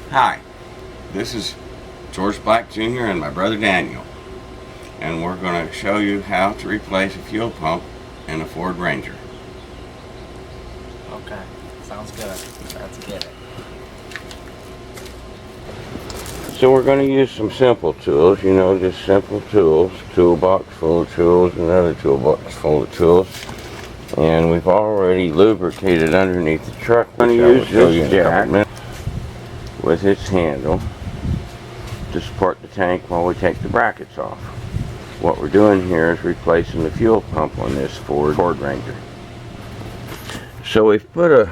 Hi, this is George Black Jr. and my brother Daniel, and we're going to show you how to replace a fuel pump in a Ford Ranger. Okay, sounds good. Let's get it. So we're going to use some simple tools, just simple tools, toolbox full of tools, another toolbox full of tools. And we've already lubricated underneath the truck. We're going to use this jack with its handle to support the tank while we take the brackets off. What we're doing here is replacing the fuel pump on this Ford Ranger. So we've put a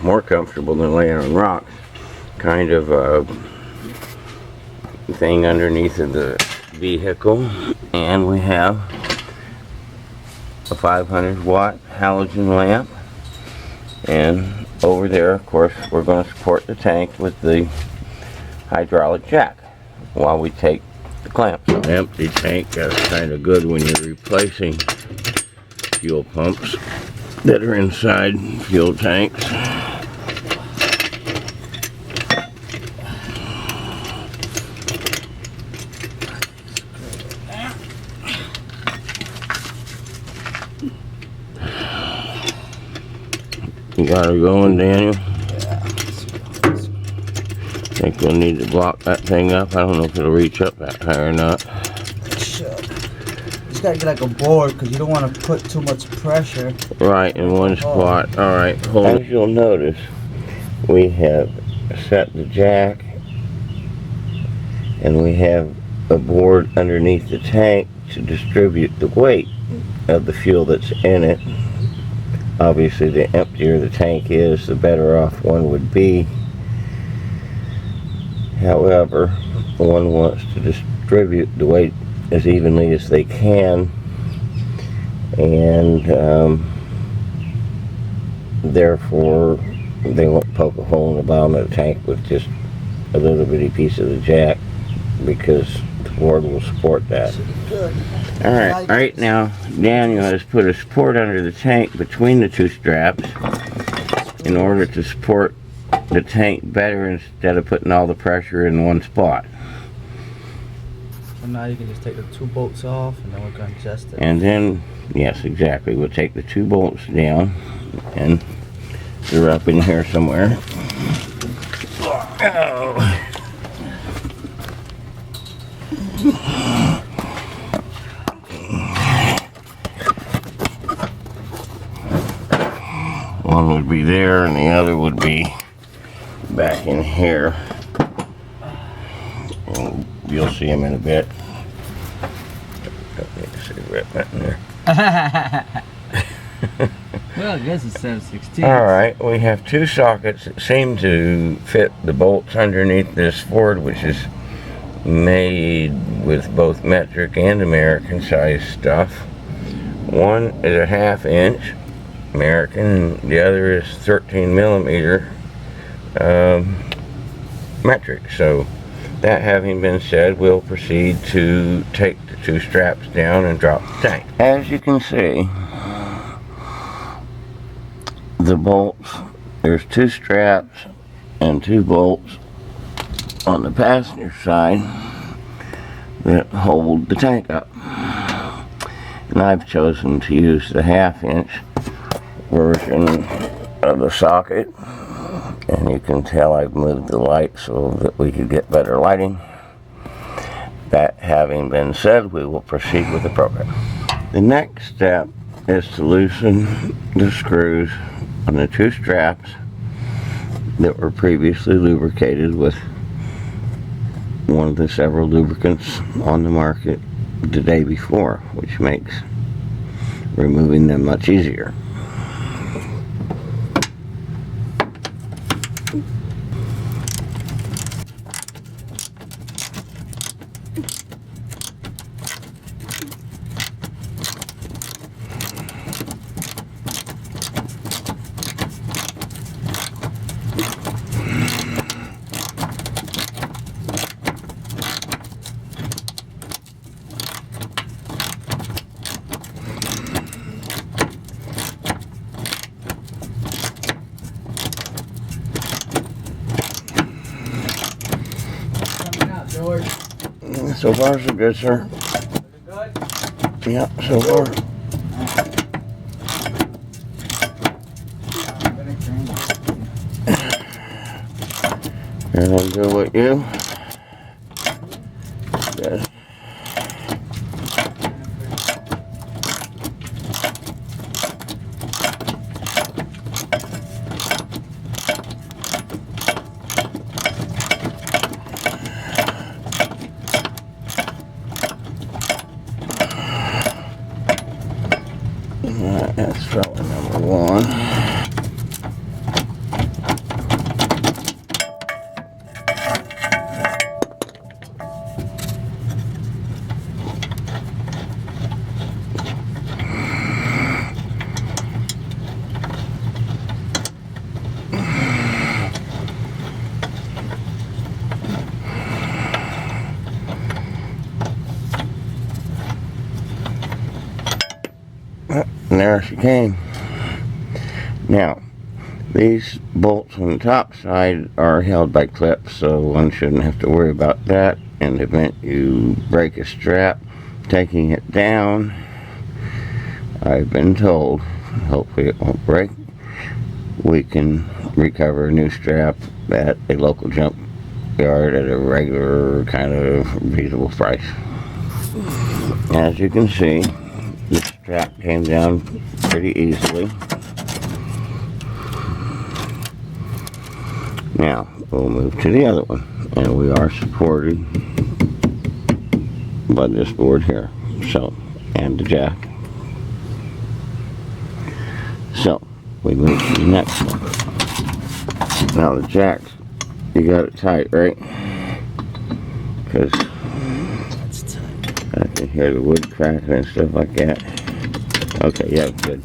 more comfortable than laying on rocks, kind of a thing underneath of the vehicle, and we have a 500 watt halogen lamp, and over there, of course, we're going to support the tank with the hydraulic jack while we take the clamps off. An empty tank is kind of good when you're replacing fuel pumps that are inside fuel tanks. You got her going, Daniel? Yeah. Think we'll need to block that thing up. I don't know if it'll reach up that high or not. It should. You just gotta get like a board because you don't want to put too much pressure. Right, in one spot. Alright, hold on. As you'll notice, we have set the jack and we have a board underneath the tank to distribute the weight of the fuel that's in it. Obviously, the emptier the tank is, the better off one would be. However, one wants to distribute the weight as evenly as they can, and therefore they won't poke a hole in the bottom of the tank with just a little bitty piece of the jack, because the board will support that. Good. Alright, right now Daniel has put a support under the tank between the two straps in order to support the tank better instead of putting all the pressure in one spot. So now you can just take the two bolts off and then we're going to adjust it. And then, yes, exactly, we'll take the two bolts down, and they're up in here somewhere. Oh. One would be there and the other would be back in here. And you'll see them in a bit. Got me a cigarette back in there. Well, I guess it's 7/16. Alright, we have two sockets that seem to fit the bolts underneath this Ford, which is made with both metric and American size stuff. One is a 1/2 inch American and the other is 13 millimeter metric. So that having been said, we'll proceed to take the two straps down and drop the tank. As you can see, the bolts, there's two straps and two bolts on the passenger side that hold the tank up, and I've chosen to use the 1/2 inch version of the socket, and you can tell I've moved the light so that we could get better lighting. That having been said, we will proceed with the program. The next step is to loosen the screws on the two straps that were previously lubricated with one of the several lubricants on the market the day before, which makes removing them much easier. So far, so good, sir. Good? Yeah, so far. And I'm good with you. Good. Alright, that's fella number one. And there she came. Now, these bolts on the top side are held by clips, so one shouldn't have to worry about that. In the event you break a strap, taking it down, I've been told, hopefully it won't break, we can recover a new strap at a local junk yard at a regular kind of reasonable price. As you can see, the strap came down pretty easily. Now, we'll move to the other one, and we are supported by this board here, so, and the jack. So, we move to the next one. Now the jack, you got it tight, right? Because I can hear the wood cracking and stuff like that. Okay, yeah, good.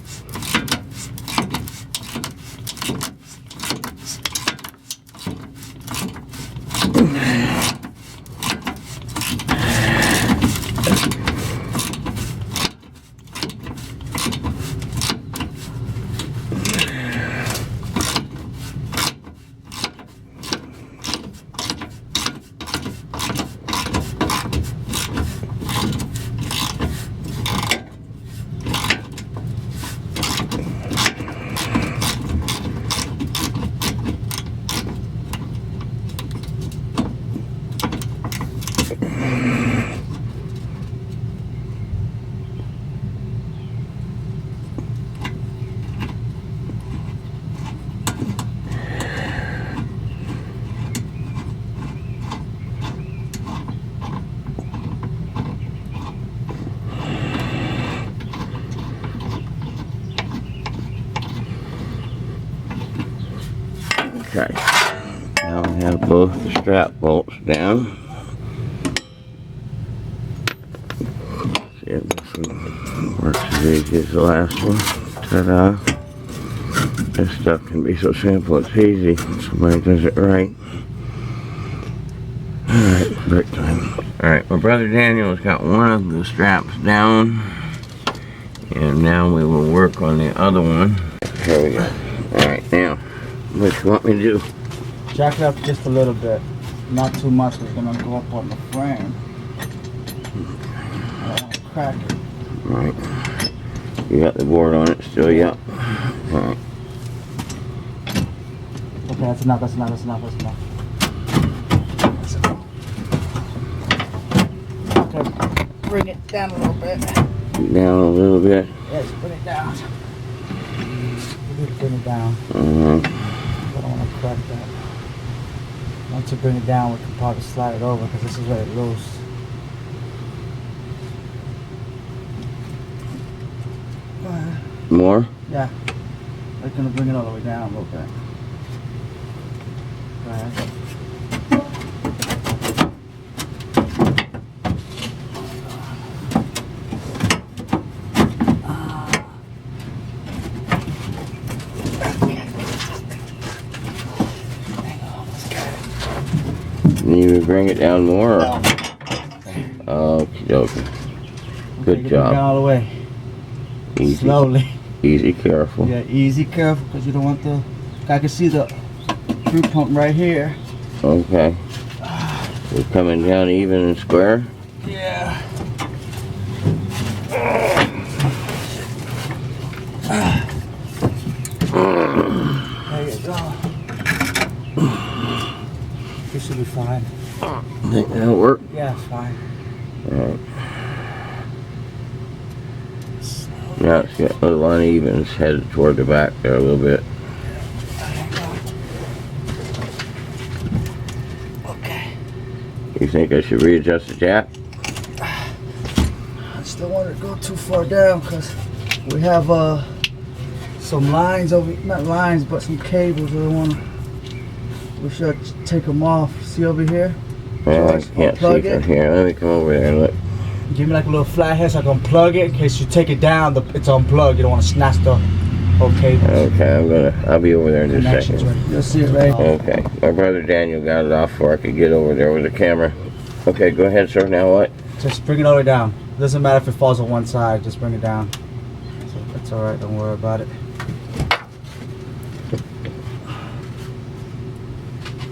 Okay, now we have both the strap bolts down. See if this one works as easy as the last one. Ta-da! This stuff can be so simple, it's easy when somebody does it right. Alright, break time. Alright, my brother Daniel has got one of the straps down, and now we will work on the other one. Here we go. Alright, now, what you want me to do? Jack it up just a little bit. Not too much, it's gonna go up on the frame. I don't want to crack it. Alright. You got the board on it still, yeah? Alright. Okay, that's enough, that's enough, that's enough, that's enough. Okay, bring it down a little bit. Down a little bit. Yes, bring it down. Bring it down. I don't want to crack that. Once you bring it down, we can probably slide it over because this is very loose. More? Yeah. We're going to bring it all the way down a little bit. Go ahead. You bring it down more? Or? Okie dokie. Good Bring it job. down all the way. Easy. Slowly. Easy, careful. Yeah, easy, careful, because you don't want the... I can see the fuel pump right here. Okay. We're coming down even and square? Yeah. There you go. This should be fine. Think that'll work? Yeah, it's fine. Alright. Now it's got a little uneven. It's headed toward the back there a little bit. Okay. You think I should readjust the jack? I just don't want it to go too far down because we have some lines over, not lines, but some cables that we should take them off. See over here? Well, I George, can't see unplug from it. here. Let me come over there and look. Give me like a little flathead so I can plug it in case you take it down. It's unplugged. You don't want to snatch the whole cable. Okay, I'll be over there in just a Connections second. right. You'll see it right. Okay, my brother Daniel got it off before I could get over there with the camera. Okay, go ahead, sir. Now what? Just bring it all the way down. Doesn't matter if it falls on one side. Just bring it down. So that's all right. Don't worry about it.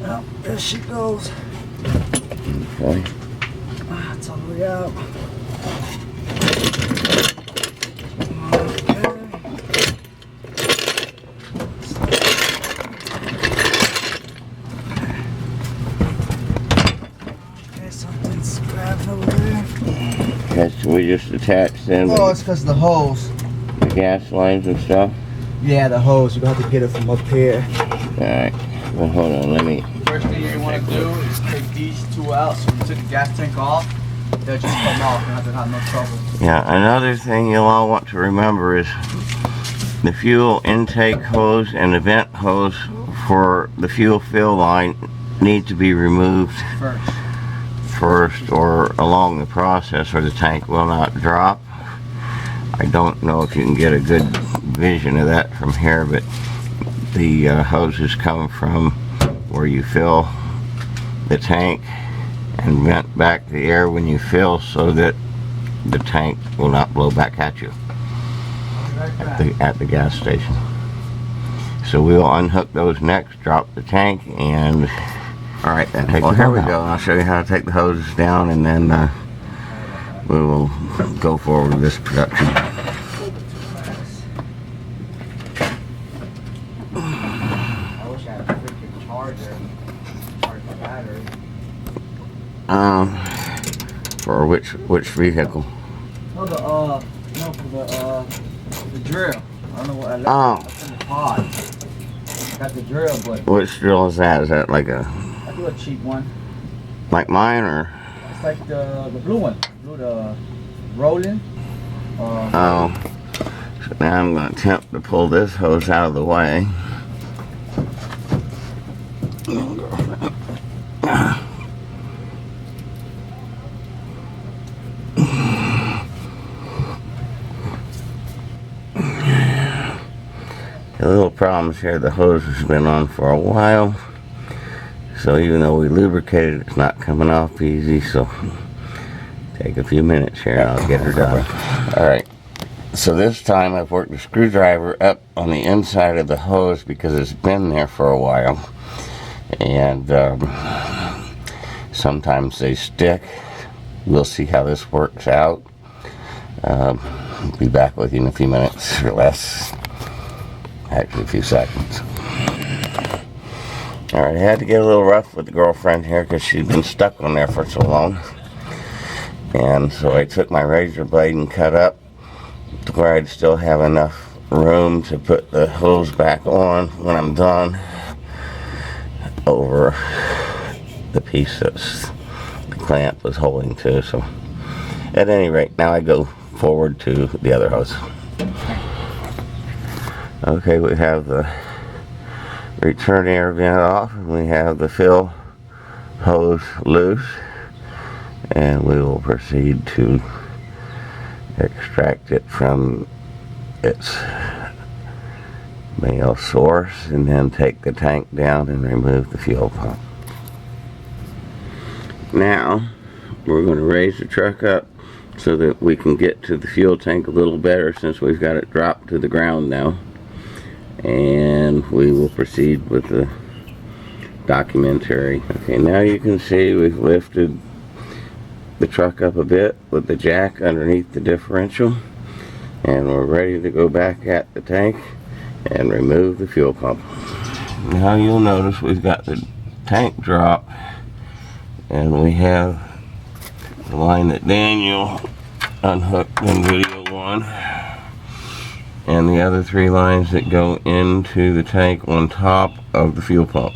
Well, there she goes. Okay. It's all the way out. Okay, something's grabbing over there. That's we just attached then Oh, it's because of the hose. the gas lines and stuff. Yeah, the hose. You're going to have to get it from up here. Alright. Well, hold on. Let me. First thing you want to do is take these two out. So when you take the gas tank off, they'll just come off and have to have no trouble. Yeah, another thing you'll all want to remember is the fuel intake hose and the vent hose for the fuel fill line need to be removed first or along the process, or the tank will not drop. I don't know if you can get a good vision of that from here, but the hoses come from where you fill the tank and vent back the air when you fill so that the tank will not blow back at you at the gas station. So we'll unhook those next, drop the tank, and alright then. Well, here we go. I'll show you how to take the hoses down, and then we will go forward with this production. I wish I had a freaking charger. Charge my battery. For which vehicle? No, for the drill. I don't know what I left. Oh. It's in the pod. Got the drill, but Which drill is that? Is that like a I do a cheap one. like mine or? It's like the blue one. The rolling. Oh. So now I'm going to attempt to pull this hose out of the way. The little problems here, the hose has been on for a while, so even though we lubricated, it's not coming off easy, so take a few minutes here and I'll get her done. Alright, so this time I've worked the screwdriver up on the inside of the hose because it's been there for a while, and sometimes they stick. We'll see how this works out. Be back with you in a few minutes or less. Actually, a few seconds. Alright, I had to get a little rough with the girlfriend here because she's been stuck on there for so long. And so I took my razor blade and cut up to where I'd still have enough room to put the hose back on when I'm done over the piece that the clamp was holding to. So at any rate, now I go forward to the other hose. Okay, we have the return air vent off, and we have the fill hose loose, and we will proceed to extract it from its male source and then take the tank down and remove the fuel pump. Now we're going to raise the truck up so that we can get to the fuel tank a little better, since we've got it dropped to the ground now. And we will proceed with the documentary. Okay, now you can see we've lifted the truck up a bit with the jack underneath the differential, and we're ready to go back at the tank and remove the fuel pump. Now you'll notice we've got the tank drop, and we have the line that Daniel unhooked in video 1, and the other 3 lines that go into the tank on top of the fuel pump.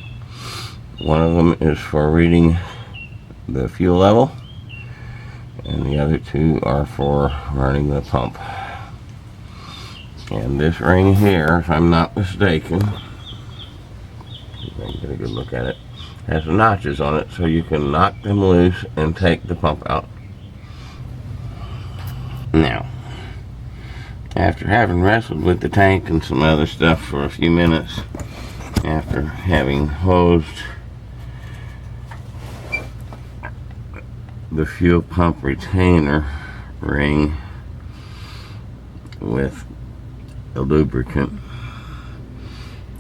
One of them is for reading the fuel level, and the other 2 are for running the pump. And this ring here, if I'm not mistaken, get a good look at it, has notches on it so you can knock them loose and take the pump out. Now, after having wrestled with the tank and some other stuff for a few minutes, after having hosed the fuel pump retainer ring with the lubricant,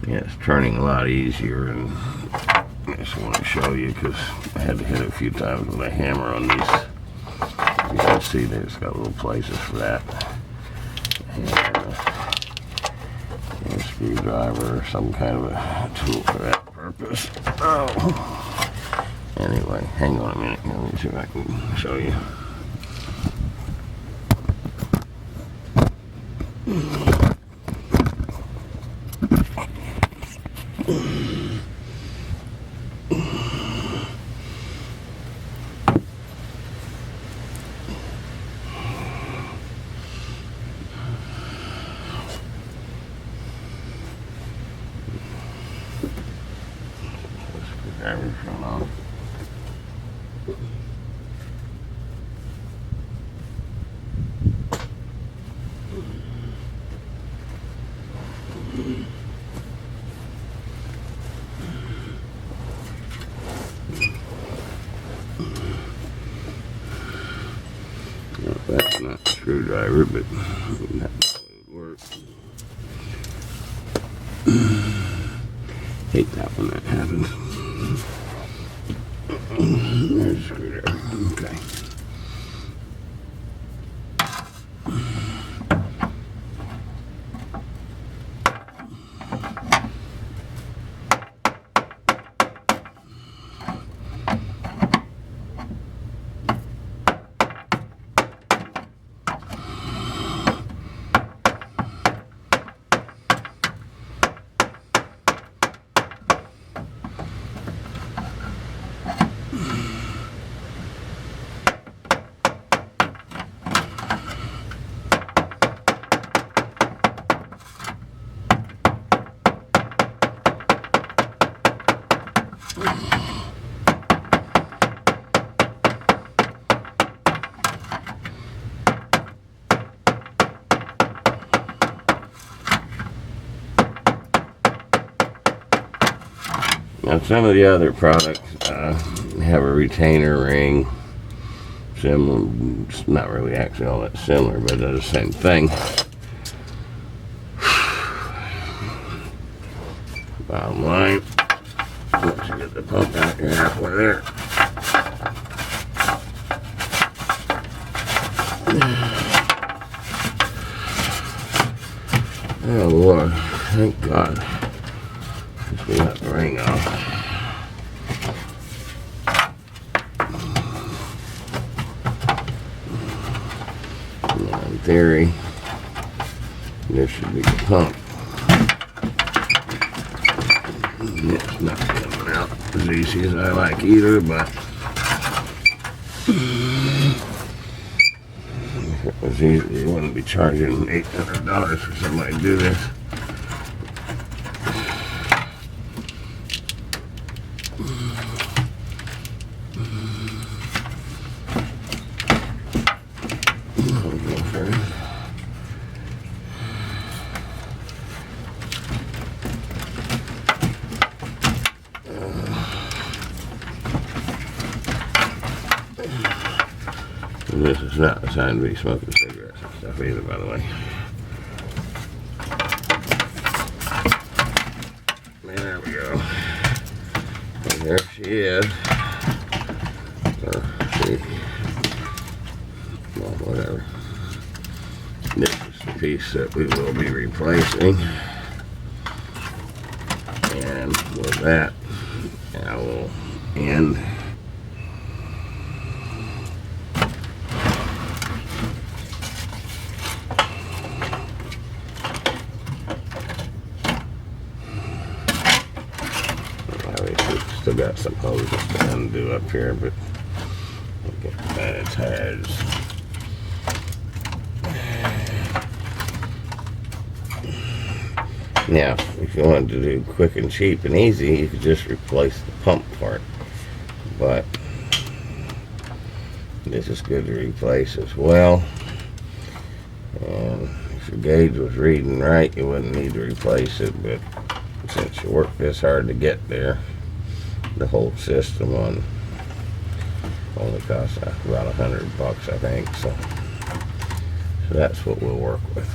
yeah, it's turning a lot easier, and I just want to show you because I had to hit it a few times with a hammer on these. You can see there's got little places for that, and a screwdriver or some kind of a tool for that purpose. Oh. Anyway, hang on a minute. Let me see if I can show you. Screwdriver front off. Well, that's not a screwdriver, but that's how it would work. Hate that when that happens. There's a screwdriver. Okay. Now some of the other products have a retainer ring, similar, not really actually all that similar, but they're the same thing. Bottom line, once you get the pump out, you're halfway there. Oh Lord, thank God. We got the ring off. Now, in theory, this should be the pump. It's not coming out as easy as I like either, but if it was easy, you wouldn't be charging $800 for somebody to do this. And this is not designed to be smoking cigarettes and stuff either, by the way. There we go. And there she is. She piece that we will be replacing. And with that, I will end. Still got some hoses to undo up here, but we'll get that attached. Now, if you wanted to do quick and cheap and easy, you could just replace the pump part. But this is good to replace as well. And if your gauge was reading right, you wouldn't need to replace it. But since you worked this hard to get there, the whole system only costs about $100, I think. So that's what we'll work with.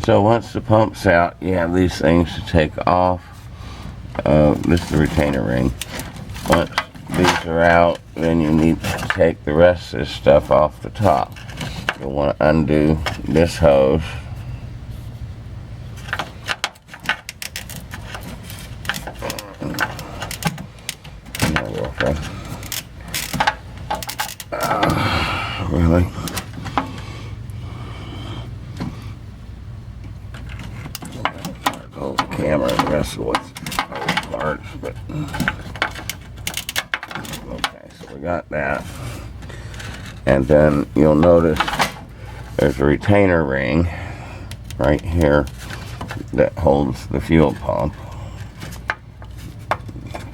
So once the pump's out, you have these things to take off. This is the retainer ring. Once these are out, then you need to take the rest of this stuff off the top. You'll want to undo this hose. Really? Hold the camera and wrestle with other parts, but okay, so we got that. And then you'll notice there's a retainer ring right here that holds the fuel pump.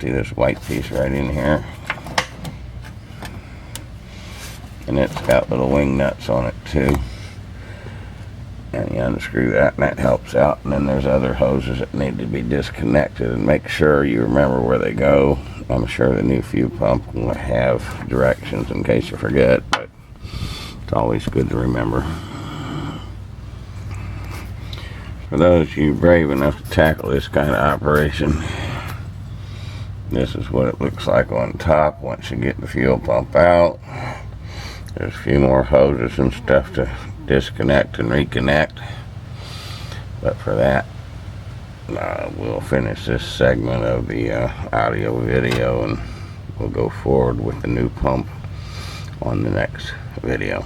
See this white piece right in here? And it's got little wing nuts on it too. And you unscrew that and that helps out. And then there's other hoses that need to be disconnected, and make sure you remember where they go. I'm sure the new fuel pump will have directions in case you forget, but it's always good to remember. For those of you brave enough to tackle this kind of operation, this is what it looks like on top once you get the fuel pump out. There's a few more hoses and stuff to disconnect and reconnect, but for that we'll finish this segment of the audio video, and we'll go forward with the new pump on the next video.